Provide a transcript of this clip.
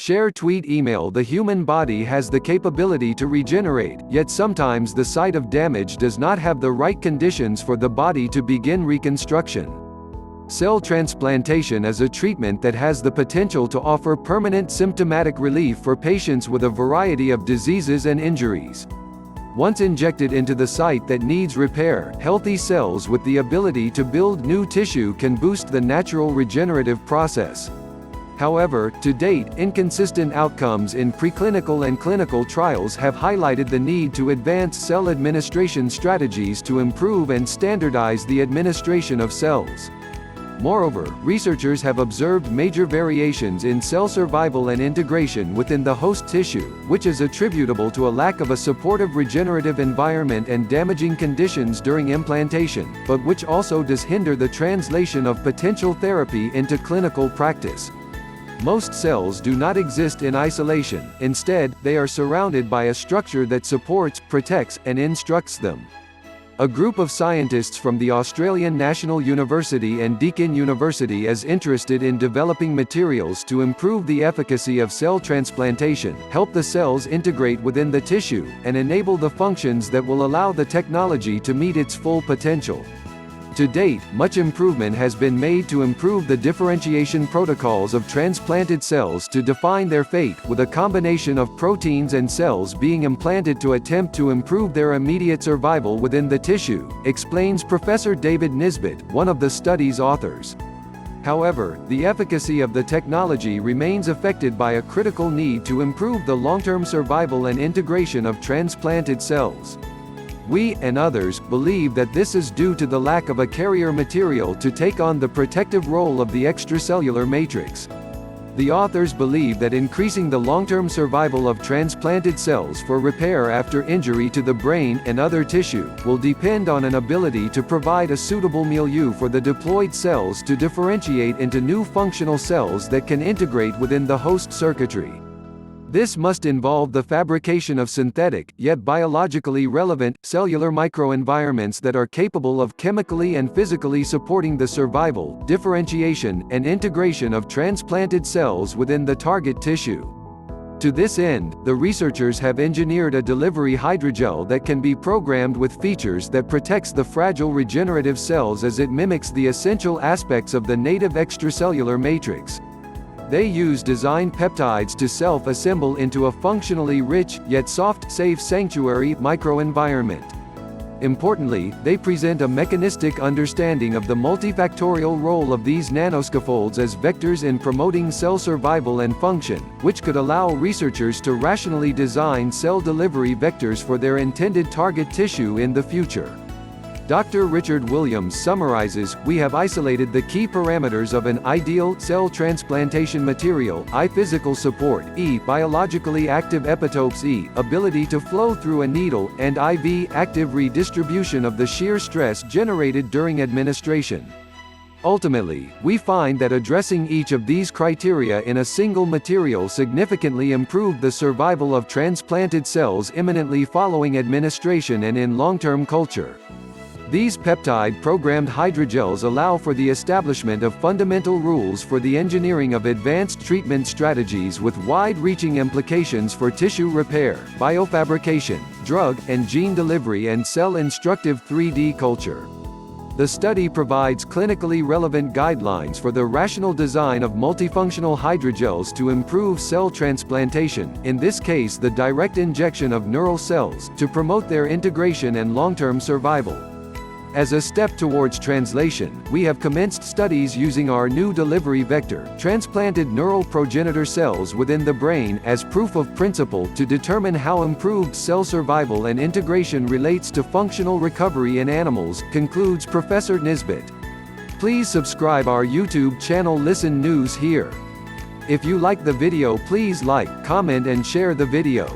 share, tweet, email. The human body has the capability to regenerate, yet sometimes the site of damage does not have the right conditions for the body to begin reconstruction. Cell transplantation is a treatment that has the potential to offer permanent symptomatic relief for patients with a variety of diseases and injuries. Once injected into the site that needs repair, healthy cells with the ability to build new tissue can boost the natural regenerative process. However, to date, inconsistent outcomes in preclinical and clinical trials have highlighted the need to advance cell administration strategies to improve and standardize the administration of cells. Moreover, researchers have observed major variations in cell survival and integration within the host tissue, which is attributable to a lack of a supportive regenerative environment and damaging conditions during implantation, but which also does hinder the translation of potential therapy into clinical practice. Most cells do not exist in isolation; instead, they are surrounded by a structure that supports, protects, and instructs them. A group of scientists from the Australian National University and Deakin University is interested in developing materials to improve the efficacy of cell transplantation, help the cells integrate within the tissue, and enable the functions that will allow the technology to meet its full potential. To date, much improvement has been made to improve the differentiation protocols of transplanted cells to define their fate, with a combination of proteins and cells being implanted to attempt to improve their immediate survival within the tissue, explains Professor David Nisbet, one of the study's authors. However, the efficacy of the technology remains affected by a critical need to improve the long-term survival and integration of transplanted cells. We, and others, believe that this is due to the lack of a carrier material to take on the protective role of the extracellular matrix. The authors believe that increasing the long-term survival of transplanted cells for repair after injury to the brain and other tissue will depend on an ability to provide a suitable milieu for the deployed cells to differentiate into new functional cells that can integrate within the host circuitry. This must involve the fabrication of synthetic, yet biologically relevant, cellular microenvironments that are capable of chemically and physically supporting the survival, differentiation, and integration of transplanted cells within the target tissue. To this end, the researchers have engineered a delivery hydrogel that can be programmed with features that protects the fragile regenerative cells as it mimics the essential aspects of the native extracellular matrix. They use designed peptides to self-assemble into a functionally rich, yet soft, safe sanctuary microenvironment. Importantly, they present a mechanistic understanding of the multifactorial role of these nanoscaffolds as vectors in promoting cell survival and function, which could allow researchers to rationally design cell delivery vectors for their intended target tissue in the future. Dr. Richard Williams summarizes, "We have isolated the key parameters of an ideal cell transplantation material: I. Physical support, E. Biologically active epitopes, E. Ability to flow through a needle, and IV. Active redistribution of the shear stress generated during administration." Ultimately, we find that addressing each of these criteria in a single material significantly improved the survival of transplanted cells imminently following administration and in long-term culture. These peptide-programmed hydrogels allow for the establishment of fundamental rules for the engineering of advanced treatment strategies with wide-reaching implications for tissue repair, biofabrication, drug and gene delivery, and cell-instructive 3D culture. The study provides clinically relevant guidelines for the rational design of multifunctional hydrogels to improve cell transplantation, in this case the direct injection of neural cells, to promote their integration and long-term survival. As a step towards translation, we have commenced studies using our new delivery vector, transplanted neural progenitor cells within the brain, as proof of principle to determine how improved cell survival and integration relates to functional recovery in animals, concludes Professor Nisbet. Please subscribe our YouTube channel Listen News here. If you like the video, please like, comment and share the video.